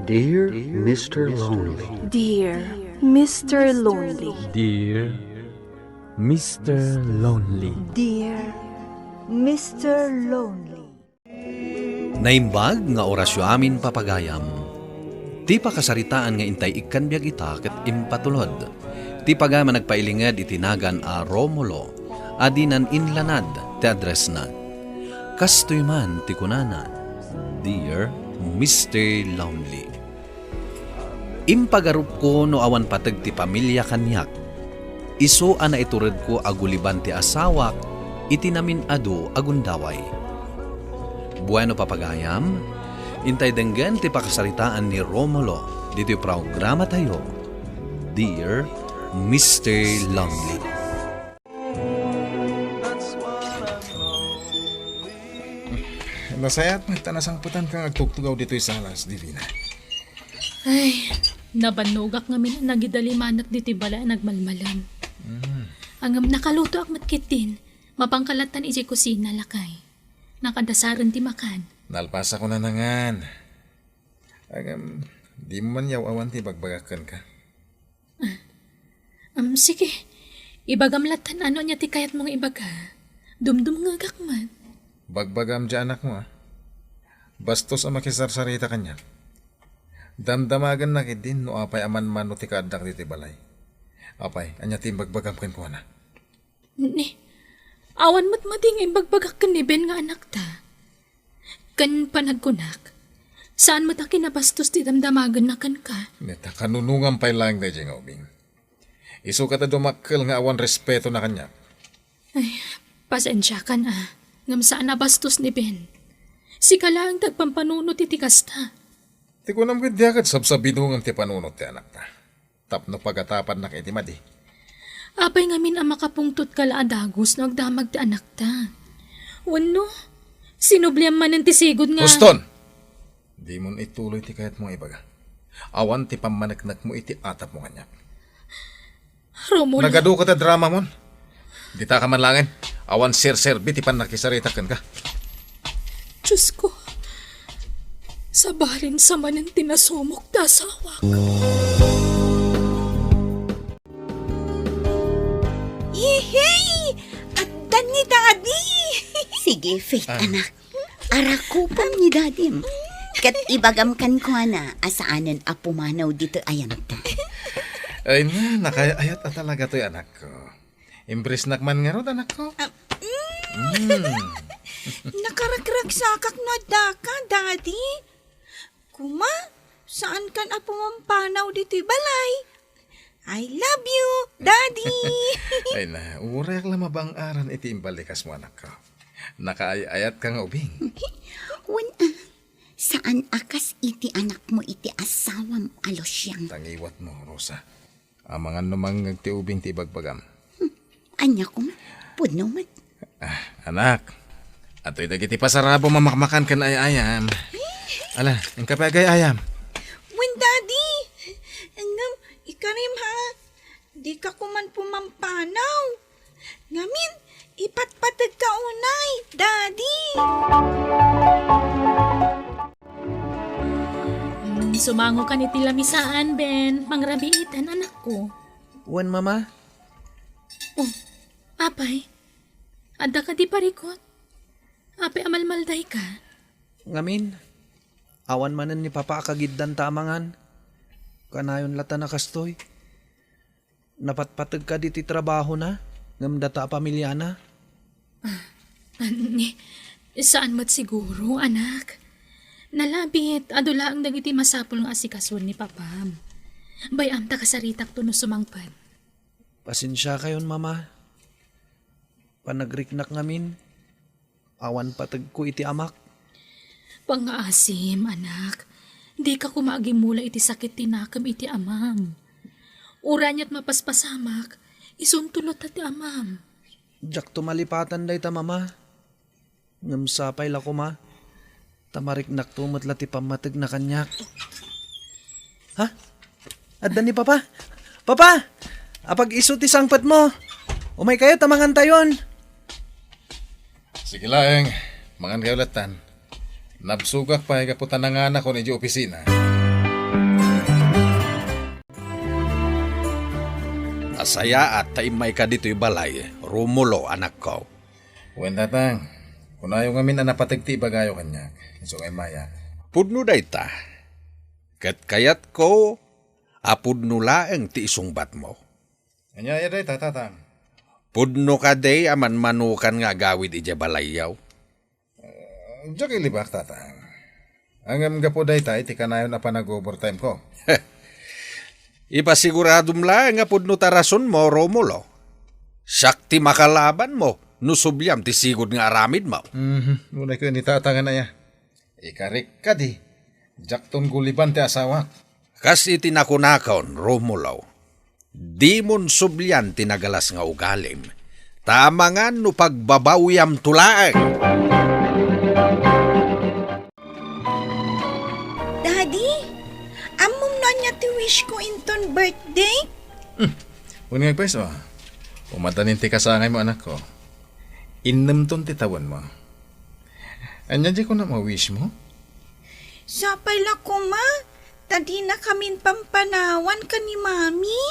Dear Mr. Lonely. Dear Mr. Lonely. Dear Mr. Lonely. Dear Mr. Lonely. Naimbag nga orasyo amin papagayam. Ti pakasaritaan nga intay ikan biag ita ket impatulod. Ti pagama nagpailingad itinagan a Romulo. Adinan inlanad ti address na. Kastoy man ti kunana. Dear Mr. Lonely. Impagarup ko no awan patag ti pamilya kanyak. Iso ana iturad ko aguliban ti asawak itinamin adu agundaway. Bueno papagayam, intay denggan ti pakasaritaan ni Romulo dito yung programa tayo. Dear Mr. Lonely. Nasayat, nagtanasangputan kang agtugtugaw dito sa alas, Divina. Ay, nabanugak nga min nagidalimanak diti bala nagmalmalan. Ang nakaluto ak matkit din, mapangkalatan iti kusina lakay. Nakadasaran ti makan. Nalpasa ko na nangan. Di mo man yaw awan ti bagbagakan ka. Sige, ibagamlatan ano niya ti kayat mong ibaga. Dumdum nga gakman. Bagbagam dyan anak mo Bastos ang makisarsarita kanya. Damdamagan na din no apay aman man no ti kadak di ti balay. Apay, anya ti bagbagam ken ko na. Ni, awan mo't mading imbagbagak kan ni Ben nga anak ta. Kan panagkunak, saan mo ta kinabastos ti damdamagan na kan ka? Neta, kanunungan pa'y lang na dyan ubing. Iso ka ta dumakkel nga awan respeto na kanya. Ay, pasensya ka na. Ngam saan nabastos ni Ben. Si kala ang tagpampanuno ti tikasta. Ti ko naman diagad sabsabinungan ti panunot ti anak ta. Tapno pagatapan na kiti madi. Apay ngamin ang makapungtot kala adagos no agdamag ti anak ta. Wano, sinubliam man ang tisigod nga. Huston! Di mo ituloy ti kayat mong ibaga. Awan ti pamanaknak mo iti atap mo kanya. Romulo. Nagado ka ta drama mon. Di ta ka man langin. Awan sir-serbi ti pan nakisaritakan ka. Diyos ko, sabarin sa manan tinasumok ta asawa. Yehey! Agdan ni Daddy! Sige, Faith, anak. Arakupam ni Daddy. Kat ibagamkan ko na asaanan a pumanaw dito ayam ta. Ay na, nakayayat at talaga to'y anak ko. Imbris nakman nga ron, anak ko. Nakarakragsakak na daka, Daddy. Kuma, saan kan apo mampanaw dito'y balay? I love you, Daddy. Ay na, urayak lang mabang aran iti imbalikas mo, anak ko. Nakaayat ka nga ubing. Saan akas iti anak mo iti asawam alosyang? Tangiwat mo, Rosa. Amangan namang ti ubing ti bagbagam. Anya ko man, pudno man. Anak, ato'y dagiti pasarabo mamakmakan kan ay ayam. Ala, ang kapagay ayam. When Daddy, ngam, ikarim ha, di ka kuman pumampanaw. Ngamin, ipatpatag ka unay, Daddy. Sumango ka ni tilamisaan, Ben. Mangrabiitan, anak ko. Wan mama? Oh, apay. Ada ka di parikot. Apay amalmalday ka. Ngamin, awan manan ni papa akagiddan tamangan. Kanayon lata na kastoy. Napatpatag ka diti trabaho na. Ngam data pamilya na. Ani, saan mat siguro, anak? Nalabit, adula ang dagiti masapol nga asikaswan ni papam. Bayam ta kasaritak to no sumangpan. Pasensya kayon mama. Panagriknak ngamin. Awan patag ko iti amak. Pangaasim, anak. Di ka kumagimula iti sakit tinakam iti amam. Uranya't mapaspasamak, isuntulot ati amam. Jak tumalipatan day ta mama. Ngam sapay la ko ma. Tamariknak tumot lati pamatag na kanyak. Ha? Adda ni papa? Papa! Apag iso ti sangpat mo. Umay kayo tamangan tayon. Sige laeng, mangan kayo latan. Nabsugak pa higaputanan nga na ko ni opisina. Asaya at taimay ka dito'y balay, Romulo, anak ko. Wen tatang, kung ayaw ngamin na napatagti bagayo kanya, so kay Maya. Pudno day ta. Kat kayat ko, apudno laeng ti isungbat mo. Anya day tatang. Pudno ka day aman manukan nga gawid ija balayaw. Diyak ilibak tatang. Ang gapo day ta, iti kanayon na pa nag-overtime ko. Ipasiguradom lang nga pudno tarason mo, Romulo. Sakti makalaban mo, nusubyam ti sigod nga aramid mo. Muna ko ni tatangan na ya. Ikarik ka di. Jakton guliban ti asawa. Kas itinakunakaon, Romulo. Di mon subyan tinagalas nga ugalim. Tamangan no pagbabawiyam tulaeng. Daddy, amom na niya ti wish ko inton birthday? Unang nagpwesto, umadanin ti kasangay mo anak ko. Innem ton ti tawan mo. Anya di ko na ma-wish mo? Sapay la ko ma, tadi na kamin pampanawan ka ni mami.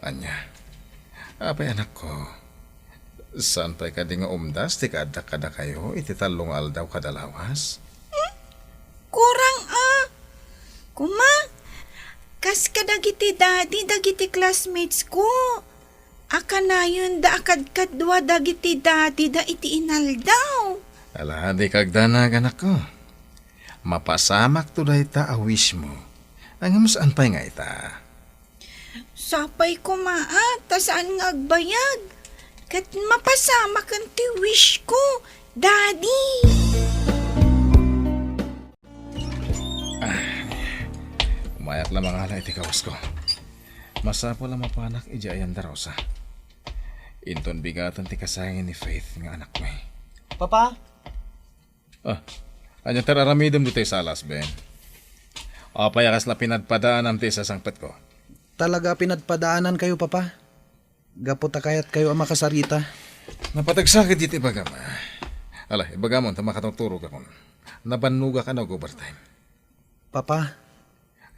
Anya, apay anak ko. Saan pa'y ka di nga umdas, ti kada kayo, iti talong aldaw kadalawas? Kurang Kuma, kas ka dagiti daddy, dagiti classmates ko. Aka na yun da akad-kadwa dagiti daddy da iti inaldaw. Ala, di kagdanag anak ko. Mapasamak to day ta a wish mo. Ang saan pa'y nga ita? Sapay ko ta saan nga agbayag. Kat mapasamak ang ti wish ko, daddy. Umayak lamang ala iti kawas ko. Masapo lang mapanak ija ayan darosa. Inton bigatan ti kasayang ni Faith nga anak mo. Papa? Anya tararamidem dito salas, Ben. Payakas na pinadpadaan am ti sa sangpet ko. Talaga pinadpadaanan kayo, Papa? Gaputa kayat kayo ang makasarita. Napatagsakit dito ibagama. Ala, ibagamon, tamakatuturo ka kon. Nabanuga ka na overtime. Papa?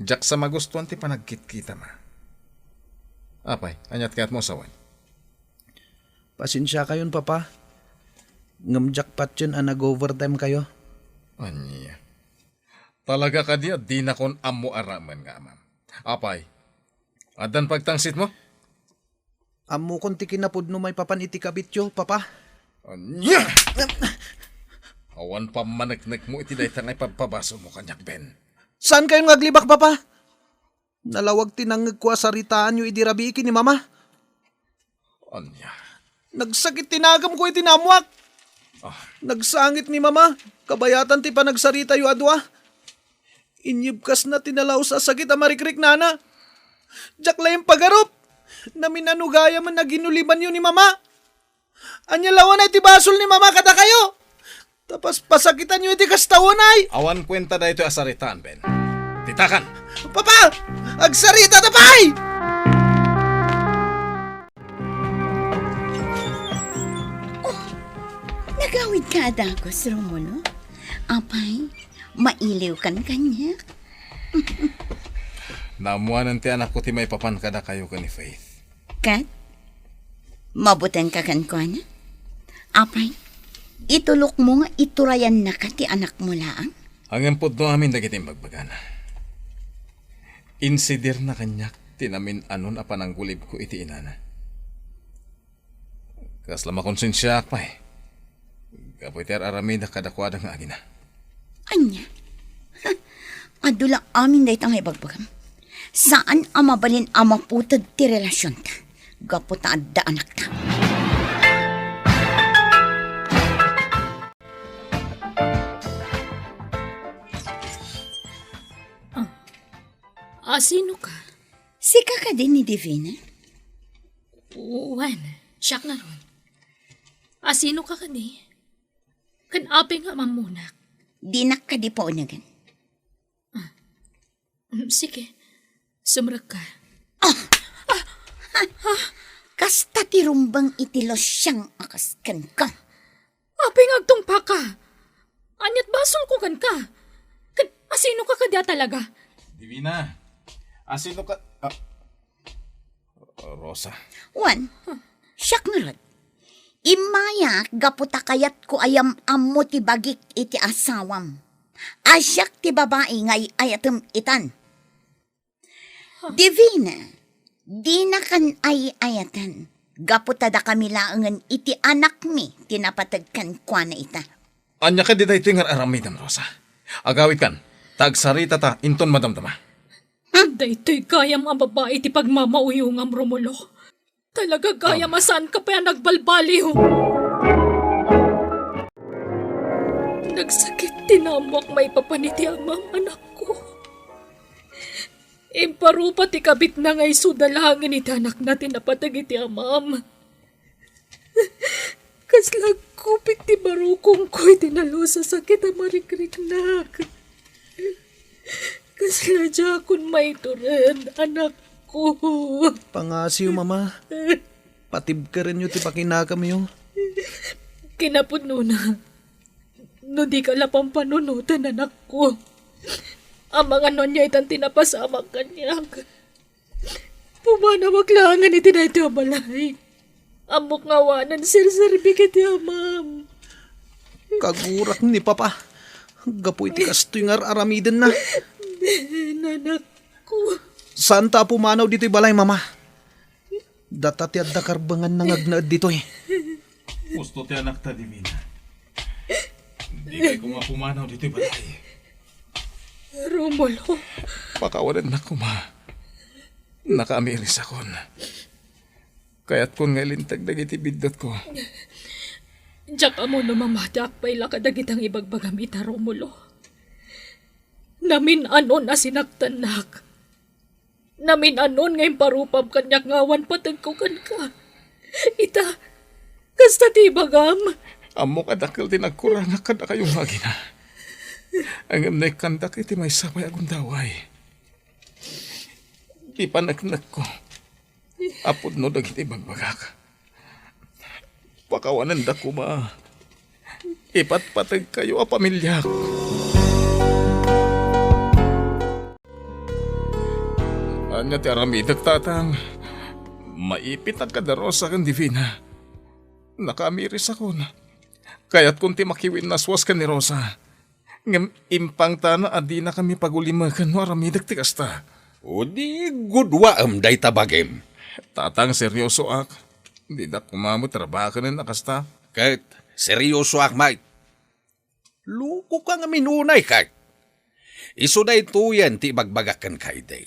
Jak sa magustuhan ti panagkit-kita ma. Apay, anyat kayat mo sawan. Pasensya kayon, Papa. Ngamjakpat yun ang nag-overtime kayo. Anya. Talaga ka di na kon amo araman nga amam. Apay, adan pagtangsit mo? Amo kon ti kinapudno may papan iti kabityo, Papa. Anya! Awan pa managnek mo iti daytang ay pagpabaso mo kanyak, Ben. Saan kayo ngaglibak, Papa? Nalawag tinangag ko asaritaan yung idirabi ni Mama. Anya. Nagsakit tinagam ko itinamuak. Nagsangit ni Mama. Kabayatan ti pa nagsarita yung adwa. Inyibkas na tinalaw sa sakit ang marikrik nana. Diyak lang yung pagarup. Naminanugaya man naginuliban yun ni Mama. Anya lawan ay tibasol ni Mama kada kayo. Tapos pasakitan nyo iti kastawan ay. Awan kwenta da ito asaritaan, Ben. Titakan! Papa! Agsarita na pa'y! Nagawid ka adagos, Romulo. Apay, mailiw kan kanya. Namuanan ti anak ko ti may papan kada kayo ka ni Faith. Kat, mabutang ka kan ko na? Apay, itulok mo nga iturayan na ka ti anak mo laang. Ang empod no amin dagiti magbagana. Insidir na kanyak tinamin anon apan ang gulib ko iti inana. Kas lama konsensya pa eh. Kapoy ter aramida kadakwada nga agina. Anya? Adula amin dahi tang ibagbagam. Saan ang mabalin ang maputad ti relasyon ta? Gapo ta adda anak ta. Sino ka? Sika ka din ni Divina? Wan, siyak nga ron. Sino ka di? Kan-api nga mamunak. Dinak ka di po unagan. Sige, sumrag ka. Kasta tirumbang itilos siyang akaskan ka. Api nga agtungpa ka. Anyat basol ko kan ka. Sino ka kadya talaga? Divina, asino ka... Rosa, Wan, siyak nga rod. Imaya, gaputa kayat ko ayam amo ti bagik iti asawam. Asyak ti babae ngay ayatem itan. Divina, di na kan ay ayatan. Gaputa da kami laangan iti anak mi, tinapatag kan kwa na ita. anya ka di tayo tingar aramidan, Rosa. Agawit kan, tagsarita ta, inton madamdama. Daytoy kayam ang babae ti pagmamauyungam, Romulo. Talaga kaya masan ka pa yan nagbalbaliw. Nagsakit tinamok may papaniti amang anak ko. Imparupa ti kabit na ngay sudalangin iti anak na tinapatag iti amam. Kaslag kupit ti barukong ko'y tinalo sa sakit ang marikrinak. Kasladya kun may turen, anak ko. Pangasiw, mama. Patib ka rin yung tipakinakam yung. Kinapuno na. No di ka lapang panunutan, anak ko. Ang mga nonya itang tinapasamang kanyang. Pumanawag langan iti na ito balay. Amok ngawanan sir-serbi kiti amam. Kagurak ni papa. Gapoy ti kastoy nga aramidan na. Anak ko. Saan ta pumanaw dito'y balay, mama? Datati at dakarbangan nangagnaad dito'y. Gusto ti anak ta, Divina. Hindi kayo kumapumanaw dito'y balay. Romulo. Pakawalan na kuma. Nakaamiris akon. Kaya't kung ngalintag dagiti bidot ko. Diyak mo no mamadak pa'y lakadagitang ibagbagam ita, Romulo. Namin anon na sinaktanak. Namin anon ngayon parupam kanyak ngawan patagkukan ka. Ita, kasta ti bagam. Amo kadakil din nagkurang kada kayong magina. Ang amnay kandak iti may sabay akong daway. Ipanagnak ko. Apod no dagiti bagbagak. Pakawanan da ko ma. Ipatpatag kayo a pamilya ko. Anya ti aramidag tatang. Maipit ang kadarosa kang Divina. Nakamiris ako na. Kaya't kung ti makiwin naswas ka ni Rosa. Ngam impang tana adi na kami pagulimakan no aramidag ti kasta. O di gudwa day tabagim. Tatang seryoso ak. Hindi na kumamot trabaho na nakasta. Kahit seryoso ak, mate. Luko ka nga minunay, kahit. Iso na ito yan ti bagbagakan kay day.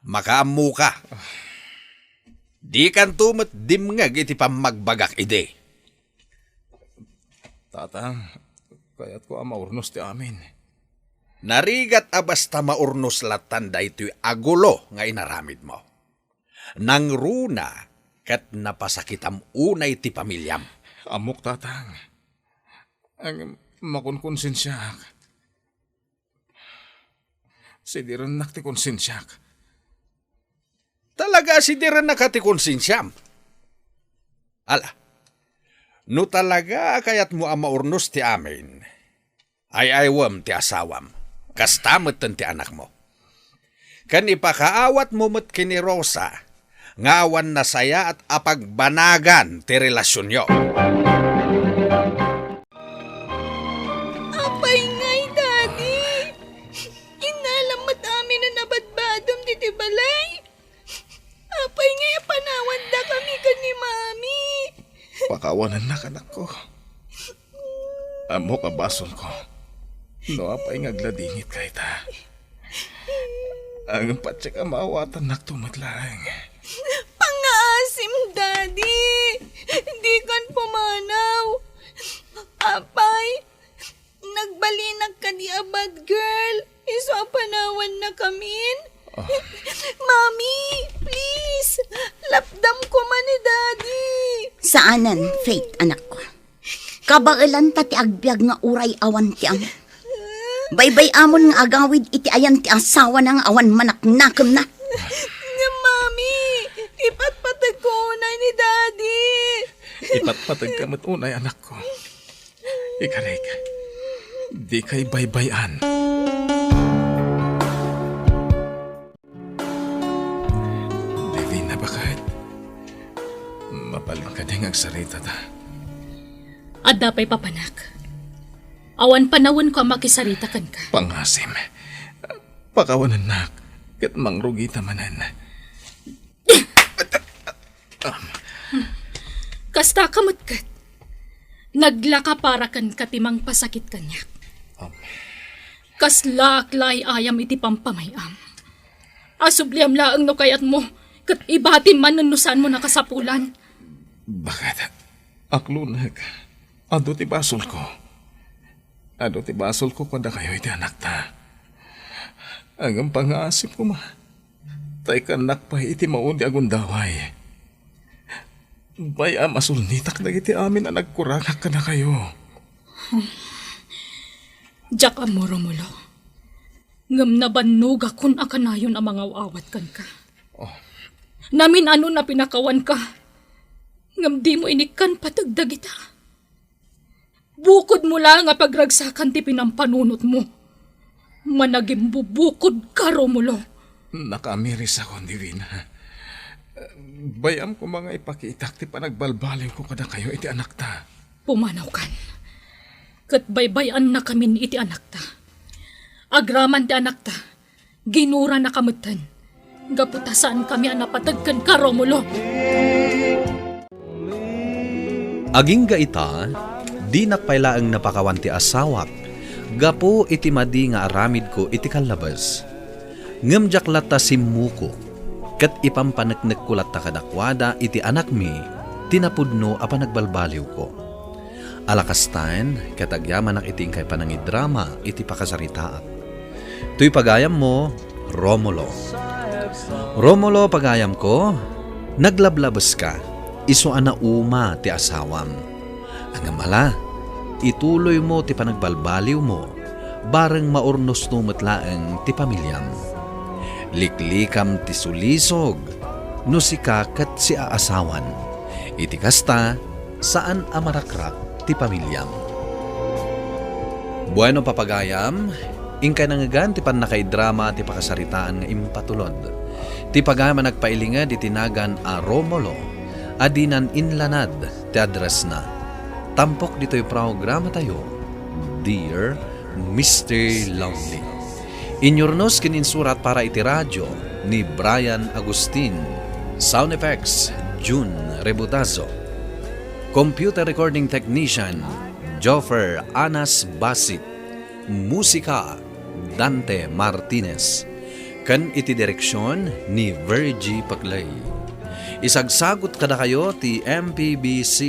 Makaamu ka. Di kan tumat dimngag iti pamagbagak ide. Tatang, kaya't ko maurnos ti amin. Narigat abasta maurnos latan da ito'y agulo nga inaramid mo. Nang runa kat napasakitam unay ti pamilyam. Amok tatang. Ang makunkonsensyak. Sidiran nak ti konsensyak. Talaga sidiran na ka ti konsensyam. Ala, no talaga kayat mo ang maurnos ti amin, ay aywam ti asawam, kastamot ti anak mo. Kan ipakaawat mo mo't kini Rosa, ngawan na saya at apagbanagan ti relasyon nyo. Apay ngay, Daddy. Inalamat amin na nabadbadom diti balay. Apay ngay panawan da kami ka ni Mami. Pakawanan na kanak ko. Amok abason ko. No apay ngagladingit kay ta. Ang patsik amawatan naktumatlang. Pangaasim, Daddy. Di kan pumanaw. Apay, nagbalinag ka di abad, girl. Iso panawan na kamin. Mami, please. Lapdam ko man ni Daddy. Saanan, Faith, anak ko. Kabailan ta ti agbyag nga uray awan ti amo. Baybay amon nga agawid iti ayan ti asawa ng awan manaknakam na. Nga, Mami, ipatpatag ko unay ni Daddy. Ipatpatag ka mat unay anak ko. Ikarig. Di kay baybayan. Kading agsarita ta. At dapay papanak. Awan panawon ko ang makisarita kan ka. Pangasim. Pakawanan nak. Kat mangrugi tamanan. Kasta kamot kat. Naglaka para kan katimang pasakit kanyak. Kaslaklay ayam iti pampamayam. Asubliam laang no kayat mo. Kat ibatin man nunusan mo nakasapulan. Bakit? Aklunag. Ado ti basol ko. Ado ti basol ko kada kayo iti anak ta. Ang pangasip ko ma. Tay kanak pa iti maundi agundaway. Bayam asulnitak na iti amin na nagkurangak ka na kayo. Diyak amuro-mulo. Ngam na banuga kun akanayon ang mga awat kan ka. Namin ano na pinakawan ka. Ngam di mo inikan patagdag ita. Bukod mo lang nga pagragsakan ti pinampanunot mo. Managim bubukod ka, Romulo. Nakamiris ako, Divina. Bayam ko mga ipakitak ti panagbalbaliw ko kada kayo iti anak ta. Pumanaw kan. Kat baybayan na kami ni iti anak ta. Agraman ti anak ta. Ginura na kamutan. Gaputasaan kami ang napatagkan ka, Romulo. Aging gaita, di nakpailaang napakawan ti asawak. Gapo iti madi nga aramid ko iti kalabas. Ngamjak lata si Muko. Kat ipampaneknek ko lata kadakwada iti anak mi. Tinapudno apa nagbalbaliw ko. Alakastan, katagyaman ang iting kay panangidrama iti pakasaritaat. Tuy pagayam mo, Romulo. Romulo pagayam ko, naglablabas ka, iso ana uma ti asawam. Ang mala, ituloy mo ti panagbalbaliw mo, bareng maurnos numatlaeng ti pamilyam. Liklikam ti sulisog, no si kakat si aasawan. Iti kasta, saan amarakrak ti pamilyam. Bueno papagayam, ingkay nangagan ti panakaidrama ti pakasaritaan nga impatulod. Ti pagayam nagpailingad itinagan a Romulo, adinan inlanad ti address na. Tampok dito'y programa tayo, Dear Mr. Lonely. Inyornos kininsurat para iti radyo ni Brian Agustin. Sound effects, June Rebutazo. Computer recording technician, Joffer Anas Basit. Musika, Dante Martinez. Kan iti direksyon ni Virgie Paclay. Isagsagot kada kayo ti MPBC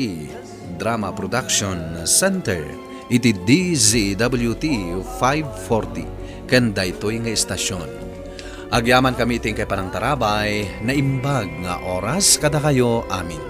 Drama Production Center iti DZWT 540 ken daytoy nga istasyon. Agyaman kami iting kay panang tarabay na imbag nga oras kada kayo amin.